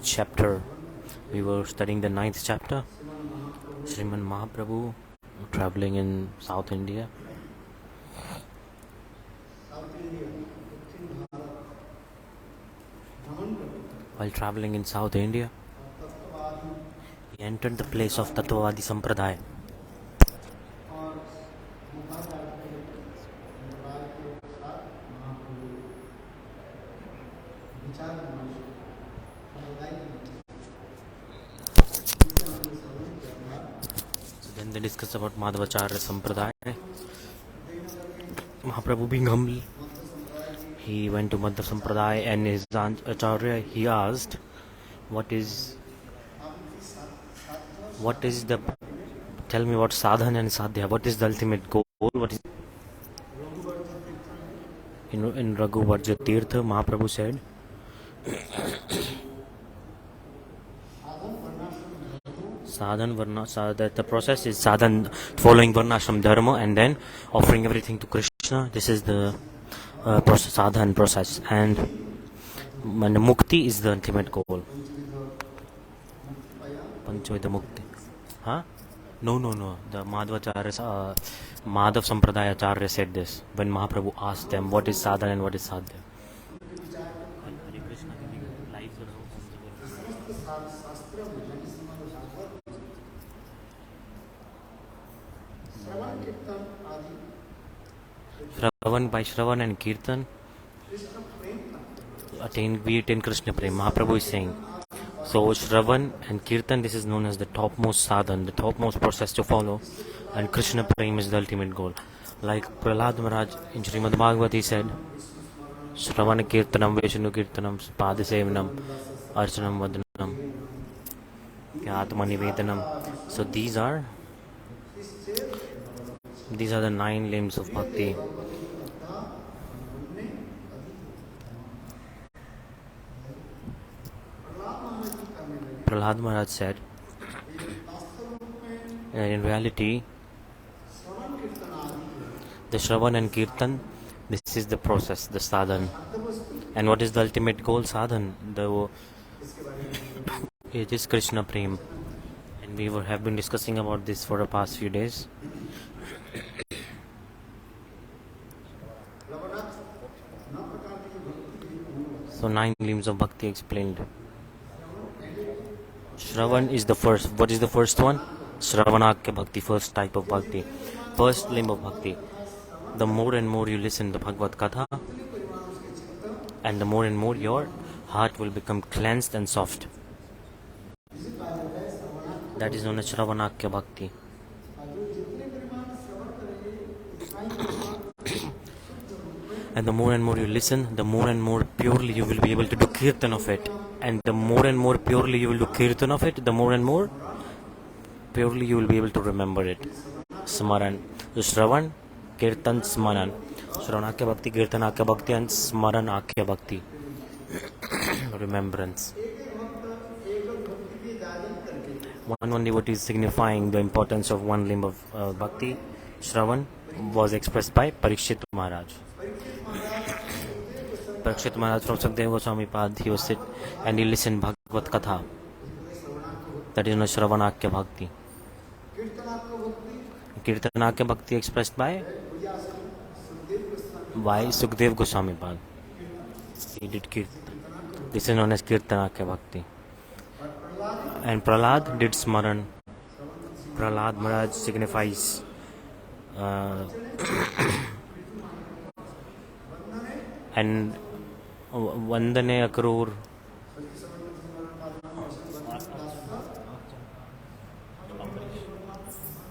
chapter. We were studying the 9th chapter. Sri Mahaprabhu traveling in South India. While traveling in South India, he entered the place of Tattva-vadi Sampradaya. So then they discuss about Madhavacharya Sampradaya. Mahaprabhu being humble, he went to Madhva Sampradaya and his Acharya, he asked, what is the, tell me what sadhana and sadhya, what is the ultimate goal, what is, in Raghuvarja Tirtha, Mahaprabhu said, that the process is sadhan, following varnashram dharma and then offering everything to Krishna. This is the sadhan process, and mukti is the ultimate goal. Panchveda mukti. Huh? No. The Madhva Sampradaya Acharya said this when Mahaprabhu asked them what is sadhana and what is sadhya. By Sravana and kirtan, we attain krishna-prema. Mahaprabhu is saying. So Shravan and kirtan, this is known as the topmost sadhana, the topmost process to follow, and krishna-prema is the ultimate goal. Like Prahlad Maharaj in Sri Madhavendra-puripada said, Shravana kirtanam, Veshanu kirtanam, padasevanam, archanam vadanam, atma nivedanam. So these are the 9 limbs of bhakti. Prahlad Maharaj said, in reality, the Shravan and Kirtan, this is the process, the sadhana. And what is the ultimate goal? Sadhana. It is Krishna-prema. And we have been discussing about this for the past few days. So 9 limbs of bhakti explained. Shravan is the first. What is the first one? Shravanakhya-bhakti, first type of bhakti. First limb of bhakti. The more and more you listen to Bhagavad Katha, and the more and more your heart will become cleansed and soft. That is known as Shravanakhya-bhakti. And the more you listen, the more and more purely you will be able to do kirtan of it. And the more and more purely you will do kirtan of it, the more and more purely you will be able to remember it. Smaran. So Shravan, Kirtan, Smaran. Shravanakhya-bhakti, kirtanakhya-bhakti and Smaranakhya-bhakti. Remembrance. One devotee is signifying the importance of one limb of bhakti. Shravan was expressed by Parikshit Maharaj. Parikshit Maharaj from Sukadeva Goswami-pad, he was sit and he listened Bhagavad Katha. That is known as Shravanakhya-bhakti. Kirtanakhya-bhakti expressed by Sukadeva Goswami-pad. He did kirtan. This is known as Kirtanakhya-bhakti. And Prahlad did Smaran. Prahlad Maharaj signifies and Vandane Akrur.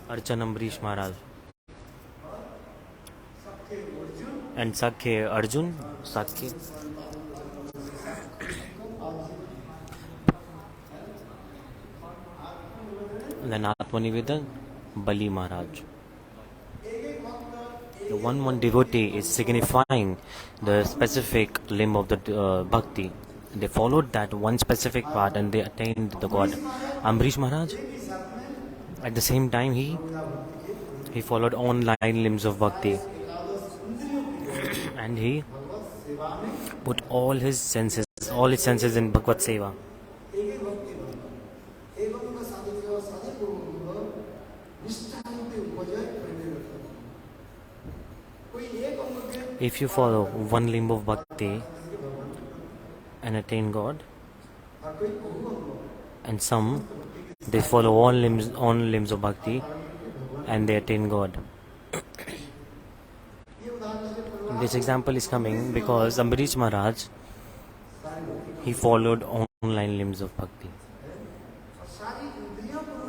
Archan Ambarish Maharaj. And Sakhe Arjun. Sakhe. And then Atma Nivedan, Bali Maharaj. The one devotee is signifying the specific limb of the bhakti. They followed that one specific part and they attained the God. Ambarish Maharaj, at the same time, he followed all 9 limbs of bhakti. And he put all his senses in Bhagavad Seva. If you follow one limb of bhakti and attain God, and some they follow all limbs of bhakti and they attain God. This example is coming because Ambarish Maharaj, he followed online limbs of bhakti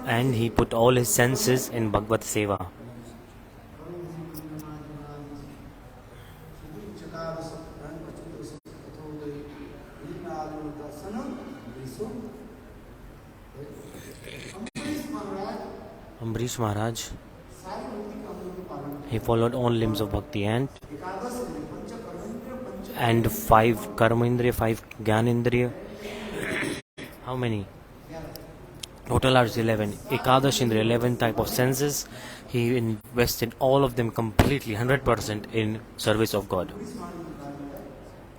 and he put all his senses in Bhagavad Seva. Ambarish Maharaj, he followed all limbs of bhakti and five karma-indriya, five jnana-indriya. How many? Total are 11. Ekadash Indriya, 11 type of senses. He invested all of them completely, 100% in service of God.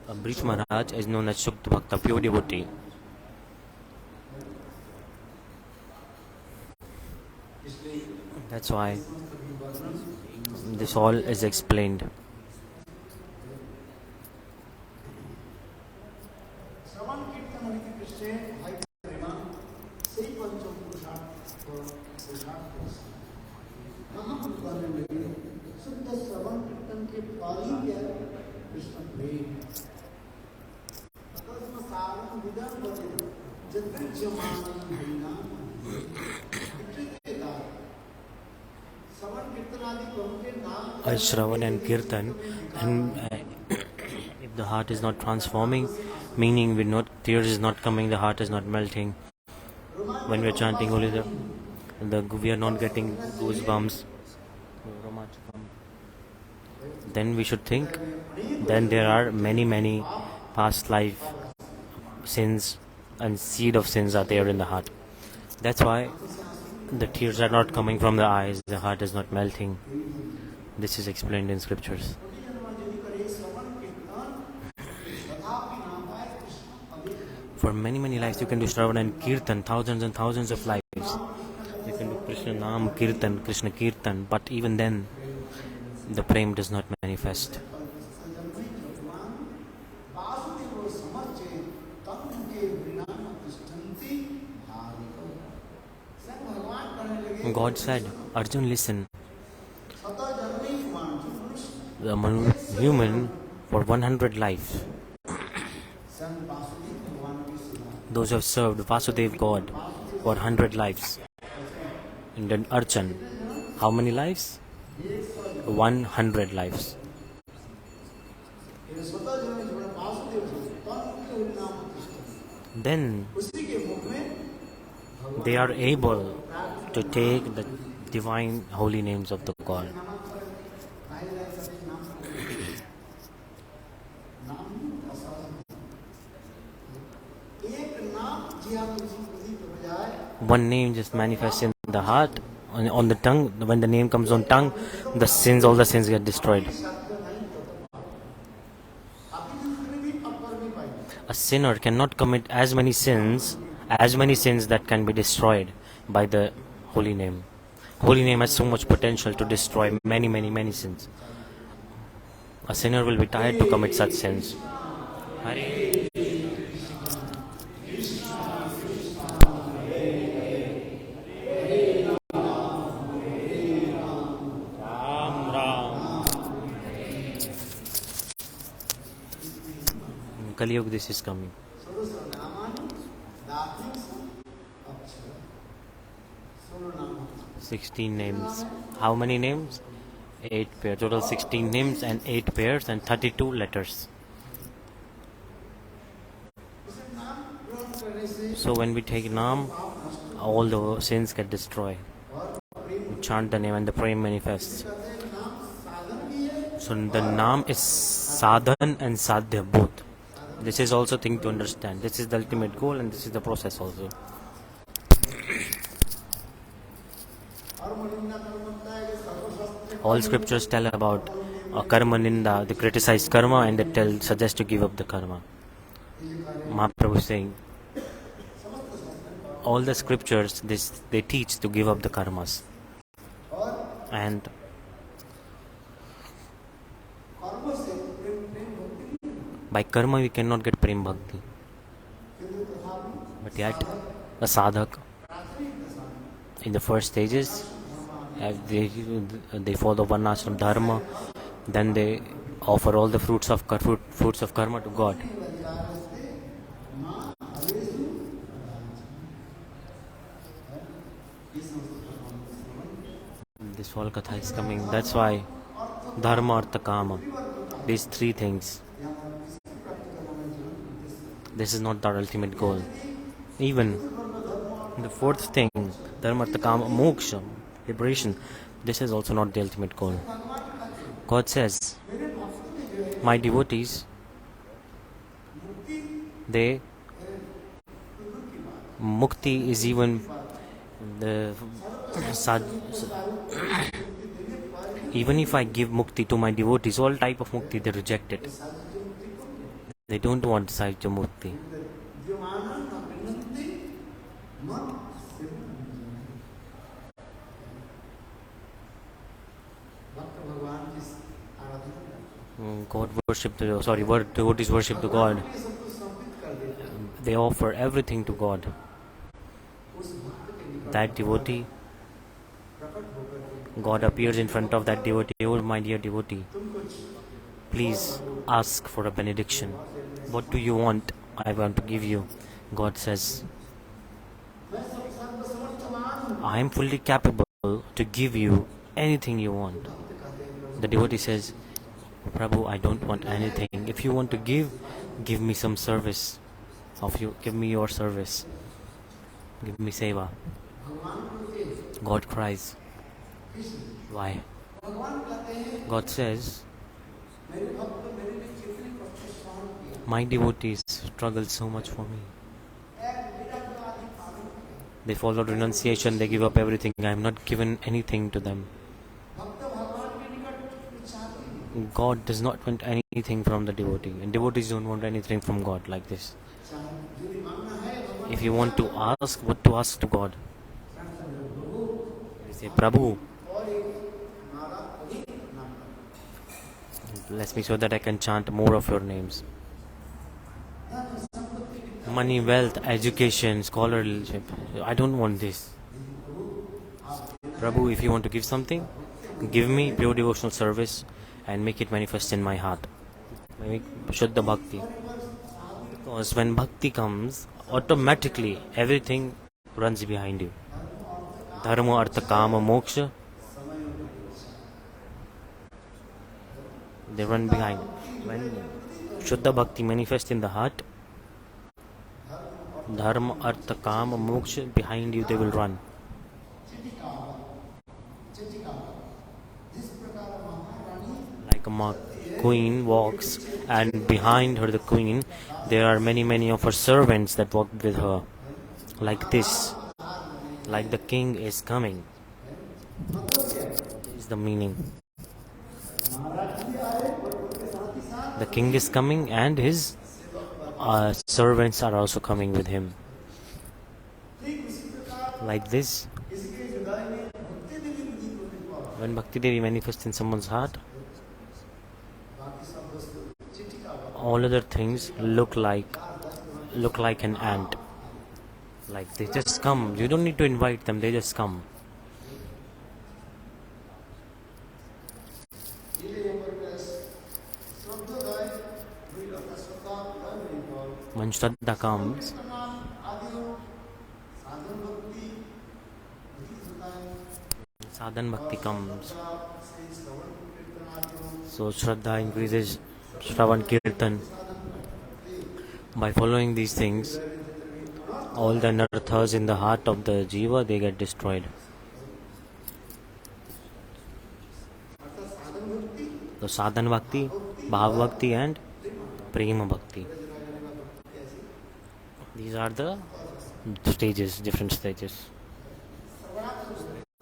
Ambarish Maharaj is known as Shukta Bhakta, pure devotee. That's why this all is explained. Shravana and kirtan, and if the heart is not transforming, meaning tears is not coming, the heart is not melting. When we are chanting holy, we are not getting goosebumps. Then we should think. Then there are many past life sins and seed of sins are there in the heart. That's why the tears are not coming from the eyes. The heart is not melting. This is explained in scriptures. For many lives you can do Sravana and Kirtan, thousands and thousands of lives. You can do Krishna Nam Kirtan, Krishna Kirtan, but even then the prem does not manifest. God said, Arjun, listen. The human for 100 lives, those who have served Vasudev God for 100 lives, and then Archan, how many lives? 100 lives. Then they are able to take the divine holy names of the God. One name just manifests in the heart, on the tongue. When the name comes on tongue, all the sins get destroyed. A sinner cannot commit as many sins that can be destroyed by the holy name. Holy name has so much potential to destroy many sins. A sinner will be tired to commit such sins. Kali-yuga, this is coming. 16 names. How many names? 8 pairs. Total 16 names and 8 pairs and 32 letters. So when we take Naam, all the sins get destroyed. We chant the name and the prem manifests. So the Naam is sadhan and sadhya both. This is also thing to understand. This is the ultimate goal and this is the process also. All scriptures tell about karma ninda, they criticize karma and they suggest to give up the karma. Mahaprabhu is saying, all the scriptures, they teach to give up the karmas. And By karma we cannot get prem bhakti. But yet, a sadhak in the first stages, they follow Vana ashram dharma, then they offer all the fruits of karma to God. This whole katha is coming. That's why dharma, artha, kama, these three things. This is not the ultimate goal. Even the fourth thing, dharma, artha, kama, moksha, liberation, this is also not the ultimate goal. God says, my devotees, they mukti is even the even if I give mukti to my devotees, all type of mukti they reject it. They don't want sadhya mukti. Devotees worship to God. They offer everything to God. That devotee, God appears in front of that devotee. Oh, my dear devotee, please ask for a benediction. What do you want? I want to give you. God says, I am fully capable to give you anything you want. The devotee says, Prabhu, I don't want anything. If you want to give me some service of you. Give me your service. Give me seva. God cries. Why? God says, my devotees struggle so much for me. They followed renunciation, they give up everything. I am not given anything to them. God does not want anything from the devotee, and devotees don't want anything from God like this. If you want to ask, what to ask to God? You say, Prabhu, bless me so that I can chant more of your names. Money, wealth, education, scholarship. I don't want this. Prabhu, if you want to give something, give me pure devotional service and make it manifest in my heart. Make Shuddha Bhakti. Because when Bhakti comes, automatically everything runs behind you. Dharma, artha, kama, moksha, they run behind. When Shuddha Bhakti manifests in the heart, Dharma, artha, kama, moksha, behind you they will run. Like a queen walks, and behind her, the queen, there are many of her servants that walk with her. Like this. Like the king is coming. This is the meaning. The king is coming and his servants are also coming with him. Like this. When Bhakti Devi manifests in someone's heart, all other things look like an ant. Like they just come. You don't need to invite them, they just come. When Shraddha comes, sadhana bhakti comes. So Shraddha increases, Shravan kirtan. By following these things, all the anarthas in the heart of the jiva, they get destroyed. So sadhana bhakti, bhava bhakti and prema bhakti. These are the stages, different stages.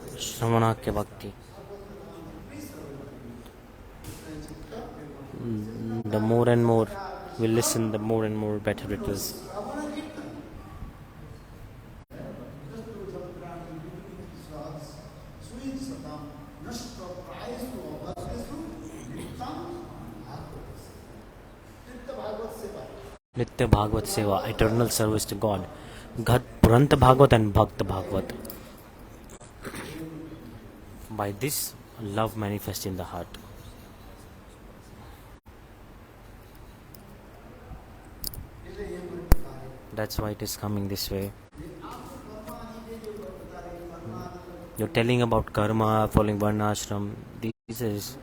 Kirtanakhya-bhakti. The more and more we listen, the more and more better it is. Nitya Bhagavad Seva, eternal service to God. Puranta Bhagavad and Bhakta Bhagavad. By this, love manifests in the heart. That's why it is coming this way. You're telling about karma, following Varna ashram. This is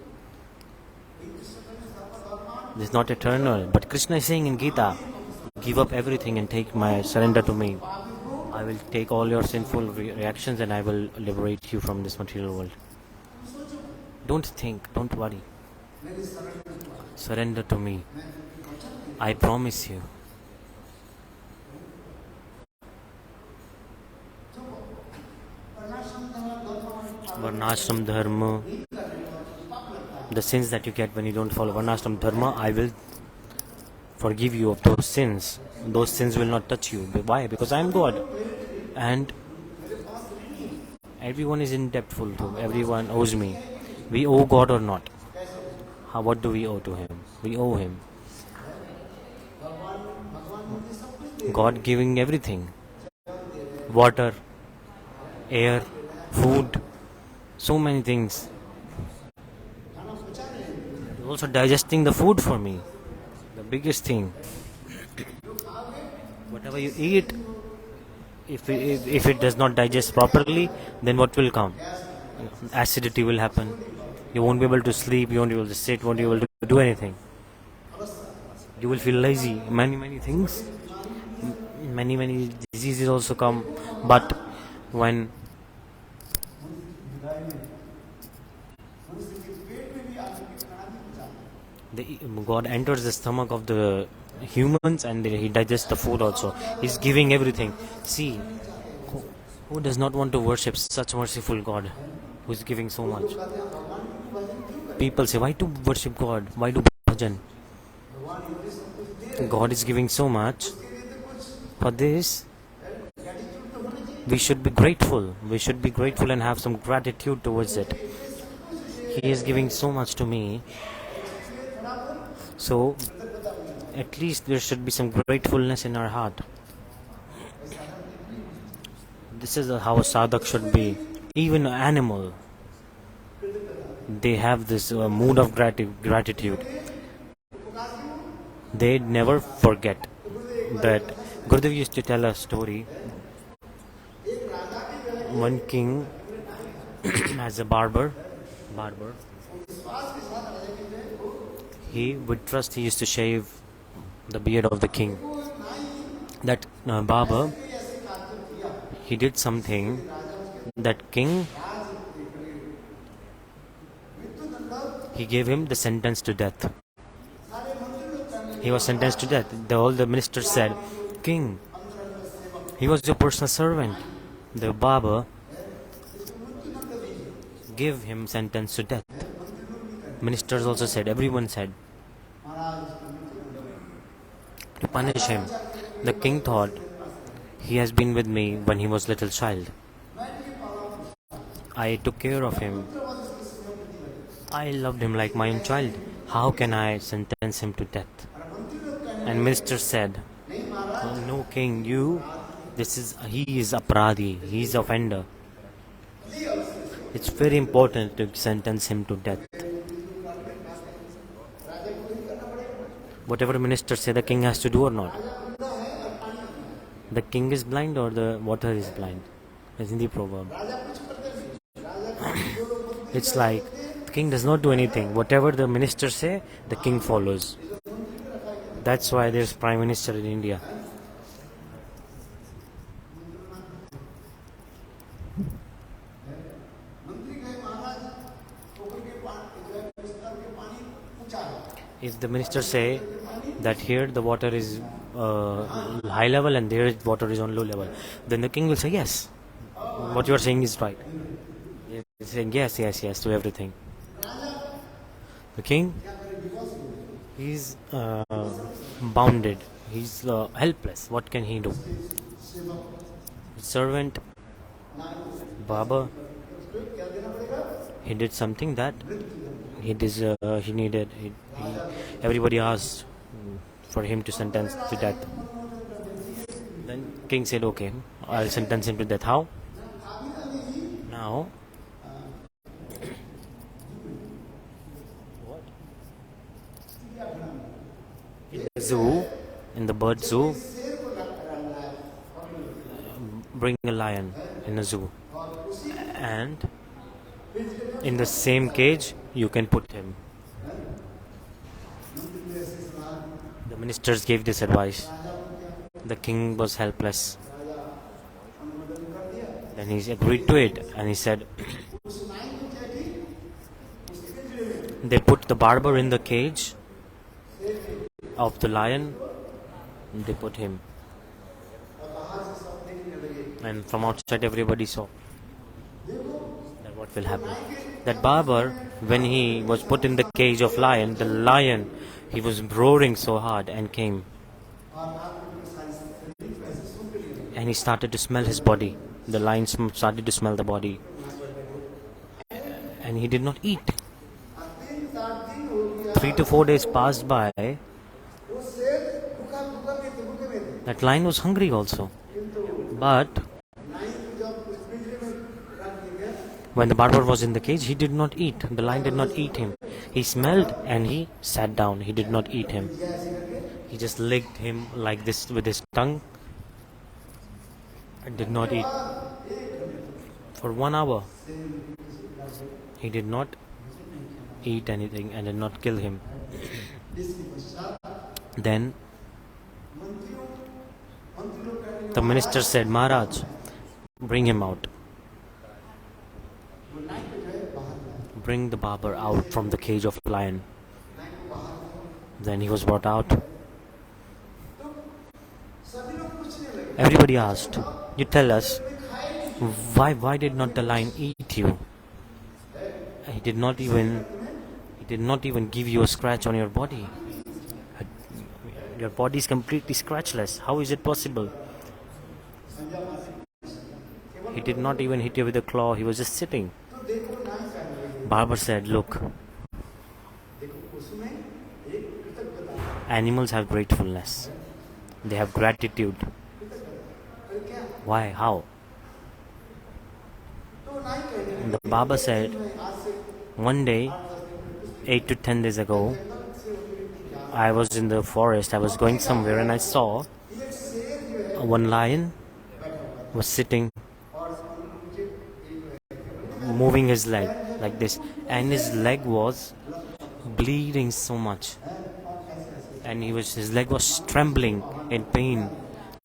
not eternal. But Krishna is saying in Gita, give up everything and surrender to me. I will take all your sinful reactions and I will liberate you from this material world. Don't think, don't worry. Surrender to me. I promise you. Varnashram dharma. The sins that you get when you don't follow Varnashram dharma, I will forgive you of those sins. Those sins will not touch you. Why? Because I am God. And everyone is indebted to. Everyone owes me. We owe God or not? What do we owe to Him? We owe Him. God giving everything. Water, air, food, so many things. Also digesting the food for me. The biggest thing. Whatever you eat, if it does not digest properly, then what will come? Acidity will happen. You won't be able to sleep, you won't be able to sit, won't be able to do anything. You will feel lazy. Many things. Many diseases also come. But when God enters the stomach of the humans and He digests the food also. He's giving everything. See, who does not want to worship such merciful God who is giving so much? People say, why to worship God? Why do bhajan? God is giving so much. For this, we should be grateful. We should be grateful and have some gratitude towards it. He is giving so much to me. So, at least there should be some gratefulness in our heart. This is how a sadhak should be. Even an animal, they have this mood of gratitude. They never forget that. Gurudev used to tell a story. One king as a barber, he used to shave the beard of the king. That barber, he did something. That king, he gave him the sentence to death. He was sentenced to death. All the ministers said, King, he was your personal servant. The barber, give him sentence to death. Ministers also said, everyone said, to punish him. The king thought, he has been with me when he was little child. I took care of him. I loved him like my own child. How can I sentence him to death? And minister said, no king, he is aparadhi, he is offender. It's very important to sentence him to death. Whatever minister say, the king has to do or not. The king is blind or the water is blind. It's in the proverb. It's like the king does not do anything. Whatever the minister say, the king follows. That's why there's Prime Minister in India. If the minister say that here the water is high level and there water is on low level, then the king will say yes. What you are saying is right. He's saying yes to everything. The king, he's bounded. He's helpless. What can he do? His servant, barber, he did something that he needed. Everybody asked for him to sentence to death. Then king said, okay, I'll sentence him to death. How? Now, in the zoo, in the bird zoo, bring a lion in a zoo, and in the same cage you can put him. The ministers gave this advice. The king was helpless. Then he agreed to it, and he said, they put the barber in the cage of the lion, and they put him. And from outside everybody saw that what will happen. That barber, when he was put in the cage of lion, the lion, he was roaring so hard and came. And he started to smell his body. The lion started to smell the body. And he did not eat. 3 to 4 days passed by. That lion was hungry also. But when the barber was in the cage, he did not eat. The lion did not eat him. He smelled and he sat down. He did not eat him. He just licked him like this with his tongue and did not eat. For 1 hour, he did not eat anything and did not kill him. Then the minister said, Maharaj, bring him out. Bring the barber out from the cage of lion. Then he was brought out. Everybody asked, you tell us, why did not the lion eat you? He did not even give you a scratch on your body. Your body is completely scratchless. How is it possible? He did not even hit you with a claw. He was just sitting. Barber said, look, animals have gratefulness. They have gratitude. Why? How? And the Baba said, one day, 8 to 10 days ago, I was in the forest. I was going somewhere and I saw one lion was sitting, moving his leg like this, and his leg was bleeding so much, and his leg was trembling in pain,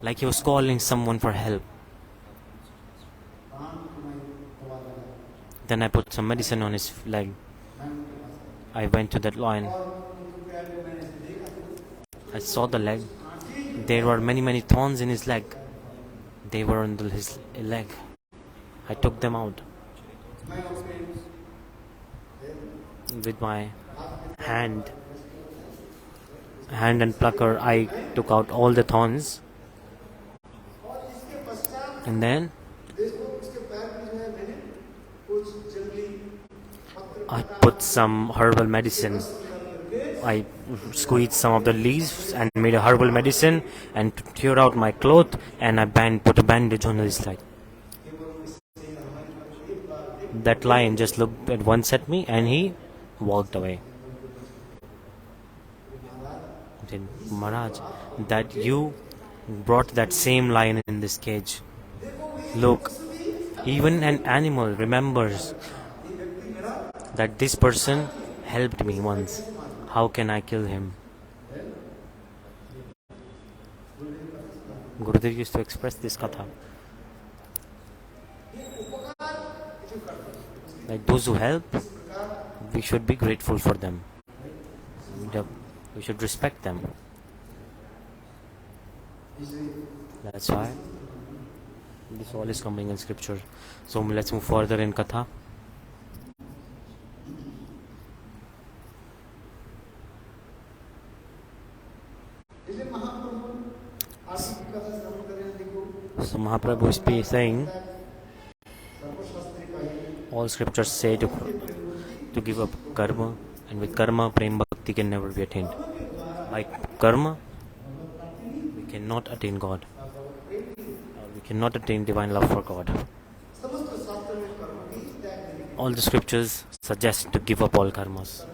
like he was calling someone for help. Then I put some medicine on his leg. I went to that lion. I saw the leg. There were many thorns in his leg. They were on his leg. I took them out. With my hand and plucker, I took out all the thorns. And then I put some herbal medicine. I squeezed some of the leaves and made a herbal medicine and tear out my cloth, and I put a bandage on his leg. That lion just looked at once at me and he walked away. I said, Maharaj, that you brought that same lion in this cage. Look, even an animal remembers that this person helped me once. How can I kill him? Gurudev used to express this katha. Like those who help, we should be grateful for them. We should respect them. That's why this all is coming in scripture. So let's move further in katha. So Mahaprabhu is saying, all scriptures say to give up karma, and with karma, prema bhakti can never be attained. By karma, cannot attain God. We cannot attain divine love for God. All the scriptures suggest to give up all karmas.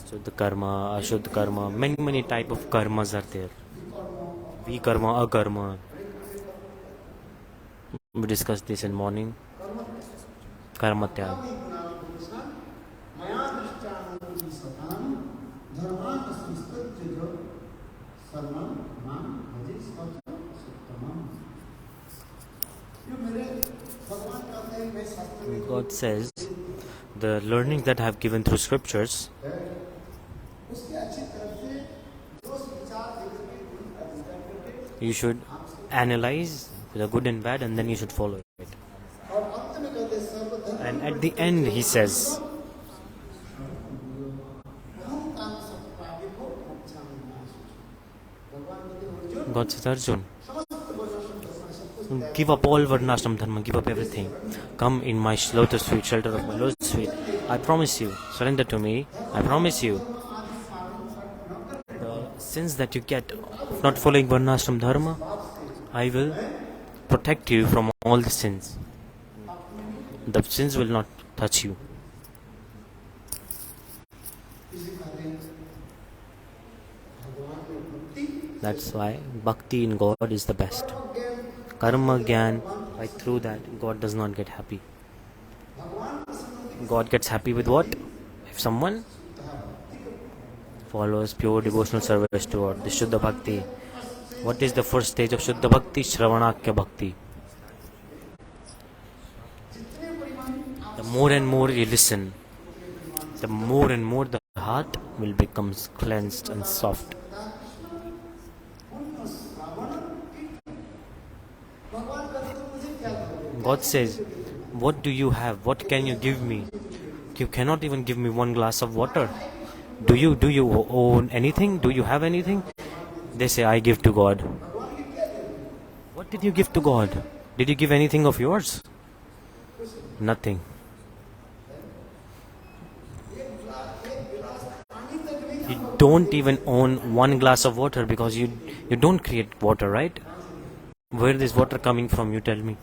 Shuddha karma, ashuddha karma, many type of karmas are there. Vikarma, akarma. We discussed this in morning. Karma tyag. God says, the learning that I have given through scriptures, you should analyze the good and bad, and then you should follow it. And at the end he says, God says, Arjun, give up all varnashram dharma, give up everything. Come in my lotus feet, shelter of my lotus feet. I promise you, surrender to me. I promise you, the sins that you get of not following varnashram dharma, I will protect you from all the sins. The sins will not touch you. That's why bhakti in God is the best. Karma gyan, right through that, God does not get happy. God gets happy with what? If someone follows pure devotional service toward the Shuddha Bhakti. What is the first stage of Shuddha Bhakti? Shravanakya-bhakti. The more and more you listen, the more and more the heart will become cleansed and soft. God says, what do you have? What can you give me? You cannot even give me one glass of water. Do you own anything? Do you have anything? They say, I give to God. What did you give to God? Did you give anything of yours? Nothing. You don't even own one glass of water because you don't create water, right? Where is water coming from? You tell me.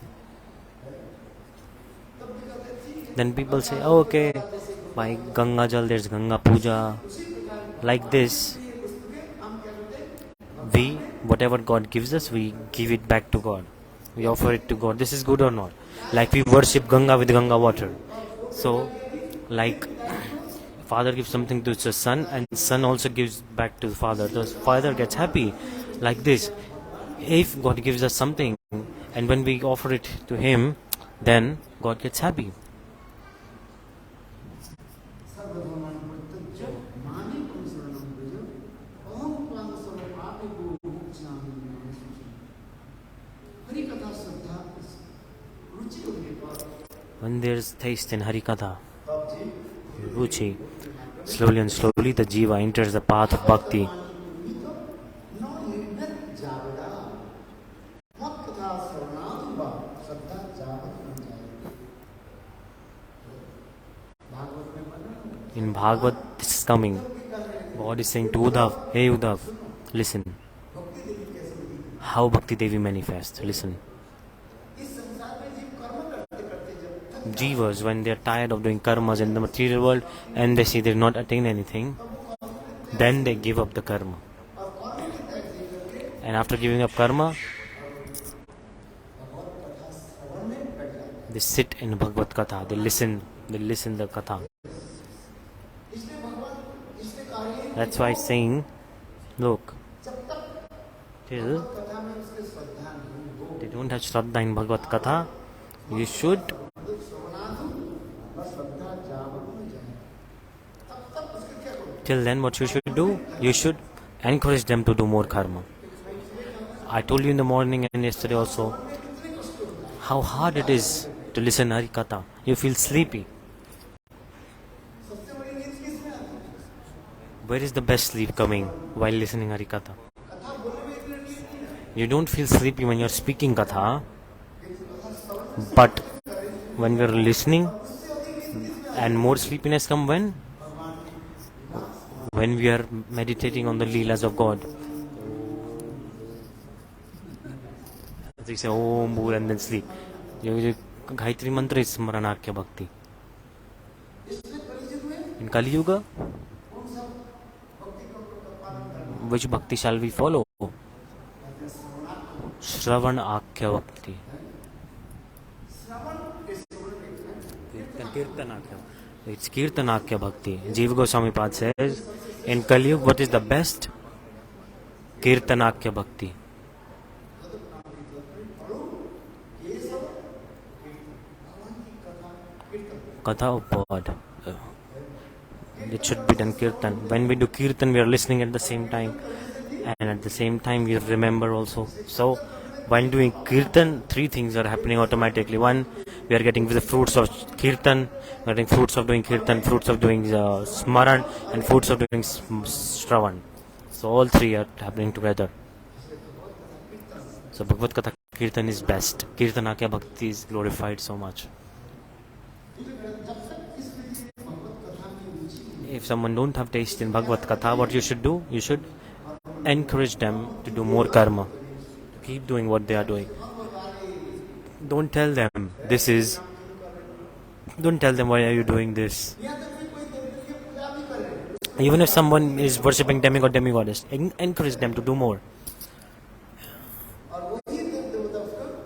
Then people say, oh, okay, by Ganga Jal there's Ganga Puja. Like this, whatever God gives us, we give it back to God. We offer it to God. This is good or not? Like we worship Ganga with Ganga water. So, like father gives something to the son, and son also gives back to the father. The father gets happy. Like this, if God gives us something, and when we offer it to him, then God gets happy. When there's taste in harikatha, ruci, slowly and slowly the jiva enters the path of bhakti. In Bhagavad, this is coming. God is saying to Uddhav, hey Uddhav, listen. How Bhakti Devi manifests, listen. Jivas, when they are tired of doing karmas in the material world and they see they not attain anything, then they give up the karma. And after giving up karma, they sit in Bhagavad Katha, they listen the Katha. That's why saying, look, till they don't have Shraddha in Bhagavad Katha, you should till then what you should do, you should encourage them to do more karma. I told you in the morning and yesterday also how hard it is to listen harikatha. You feel sleepy. Where is the best sleep coming while listening harikatha? You don't feel sleepy when you're speaking katha, but when you're listening, And more sleepiness come when? When we are meditating on the Leelas of God. They say Om Bhur and then sleep. Gayatri mantra is kirtanakhya-bhakti. In Kali-yuga, which bhakti shall we follow? Sravana-akhya-bhakti. It's kirtanakhya-bhakti. Jiva Goswami Pad says, in Kali-yuga, what is the best? Kirtanakhya-bhakti. Katha of God. It should be done kirtan. When we do kirtan, we are listening at the same time, and at the same time we remember also. So while doing kirtan, three things are happening automatically. One, we are getting the fruits of kirtan, we are getting fruits of doing kirtan, fruits of doing smaran, and fruits of doing shravan. So all three are happening together. So Bhagavad Katha kirtan is best. Kirtanakhya-bhakti is glorified so much. If someone don't have taste in Bhagavad Katha, what you should do? You should encourage them to do more karma. Keep doing what they are doing. Don't tell them this is. Don't tell them why are you doing this. Even if someone is worshipping demigod, demigoddess, encourage them to do more.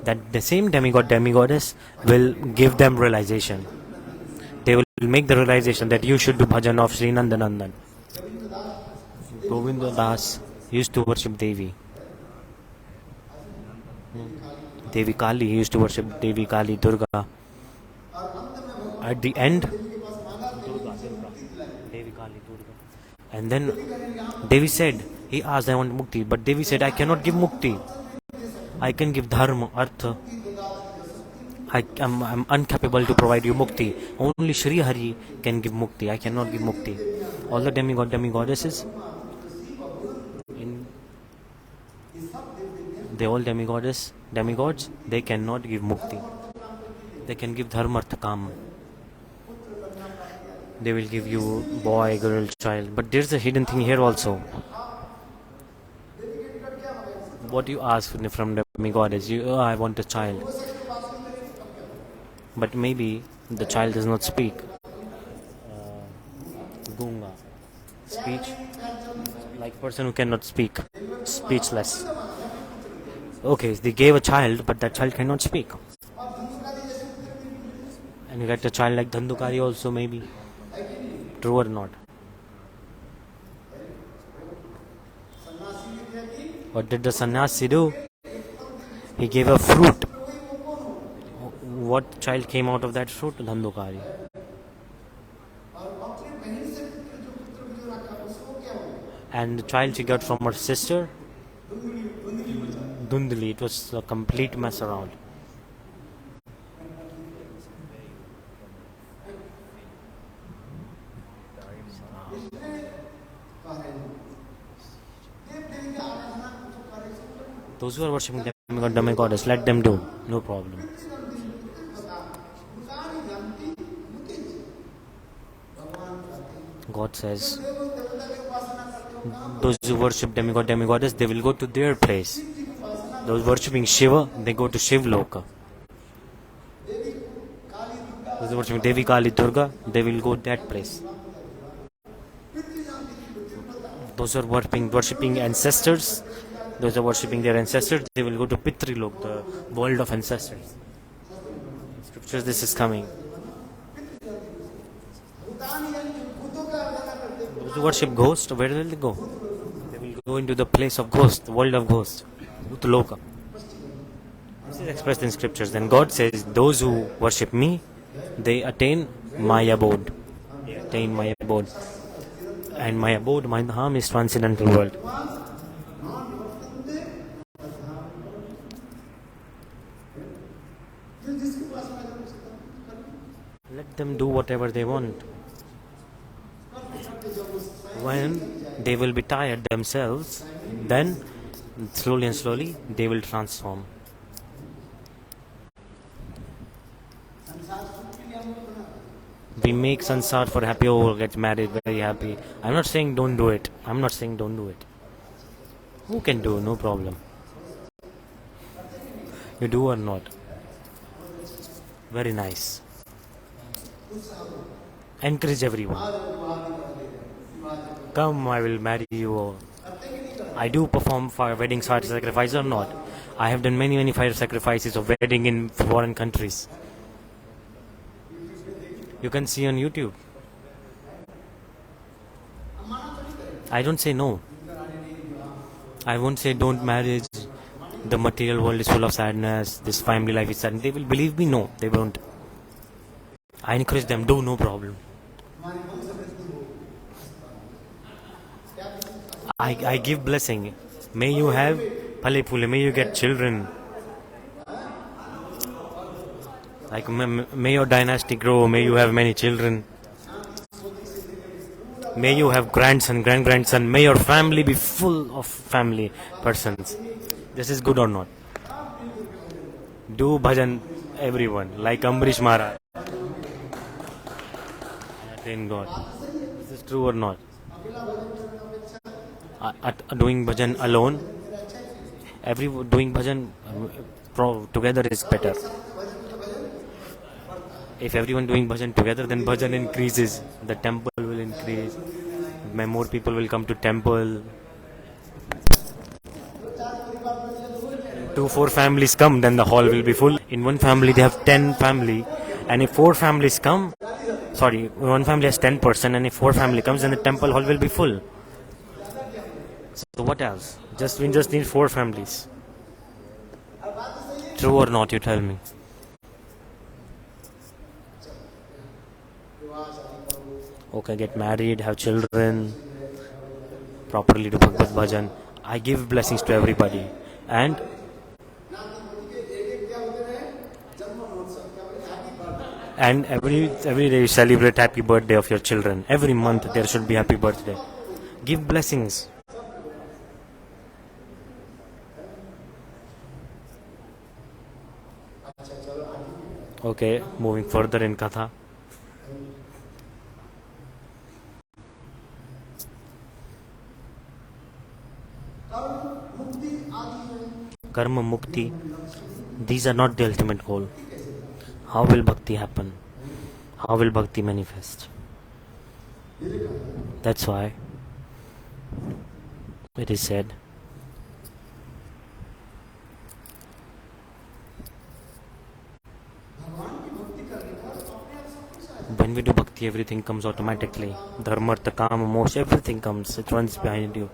That the same demigod, demigoddess will give them realization. They will make the realization that you should do bhajan of Sri Nandanandan. Govinda Das used to worship Devi. Devi Kali, he used to worship Devi Kali, Durga. At the end, Devi Kali, Durga. And then Devi said, he asked, I want mukti. But Devi said, I cannot give mukti. I can give dharma, artha. I'm incapable to provide you mukti. Only Sri Hari can give mukti. I cannot give mukti. All the demigoddesses, they all demigods, they cannot give mukti. They can give dharma, artha, kam. They will give you boy, girl, child. But there's a hidden thing here also. What you ask from demigod is, I want a child. But maybe the child does not speak. Gunga. Speech. Like person who cannot speak. Speechless. Okay, they gave a child, but that child cannot speak. And you get a child like Dhandukari also maybe. True or not? What did the sannyasi do? He gave a fruit. What child came out of that fruit? Dhandukari. And the child she got from her sister? Dundli. It was a complete mess around. Those who are worshipping demigoddess, let them do. No problem. God says, those who worship demigod, demigoddess, they will go to their place. Those worshipping Shiva, they go to Shiv Loka. Those worshipping Devi Kali, Durga, they will go that place. Those who are worshipping ancestors, those who are worshipping their ancestors, they will go to Pitri Lok, the world of ancestors. In scriptures this is coming. Those who worship ghosts, where will they go? They will go into the place of ghosts, the world of ghosts, Utloka. This is expressed in scriptures. Then God says, those who worship me, they attain my abode. They attain my abode. And my abode, my dham is transcendental world. Let them do whatever they want. When they will be tired themselves, then slowly and slowly they will transform. We make sansar for happy, or get married very happy. I'm not saying don't do it. I'm not saying don't do it. Who can do? No problem. You do or not? Very nice. Encourage everyone. Come, I will marry you. I do perform fire wedding fire sacrifice or not. I have done many fire sacrifices of wedding in foreign countries. You can see on YouTube. I don't say no. I won't say don't marriage. The material world is full of sadness. This family life is sad. They will believe me. No, they won't. I encourage them. Do, no problem. I give blessing. May you have phale phule. May you get children. Like may your dynasty grow. May you have many children. May you have grandson, grandson. May your family be full of family persons. This is good or not? Do bhajan, everyone, like Ambrish Maharaj. Attain God. This is true or not? Doing bhajan alone, doing bhajan together is better. If everyone doing bhajan together, then bhajan increases. The temple will increase. More people will come to temple. 2-4 families come, then the hall will be full. In one family they have 10 family, and if 4 families come, one family has 10 person, and if 4 family comes, then the temple hall will be full. So what else? We just need 4 families. True or not? You tell me. Okay, get married, have children, properly do Bhagavad Bhajan. I give blessings to everybody, and every day you celebrate happy birthday of your children. Every month there should be happy birthday. Give blessings. Okay, moving further in Katha. Karma, mukti, these are not the ultimate goal. How will bhakti happen? How will bhakti manifest? That's why it is said, when we do bhakti, everything comes automatically. Dharma, artha, kama, moksha, everything comes. It runs behind you.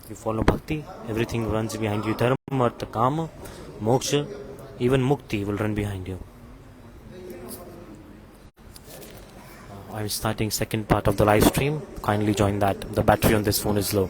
You follow bhakti, everything runs behind you. Dharma, artha, kama, moksha, even mukti will run behind you. I'm starting second part of the live stream. Kindly join that. The battery on this phone is low.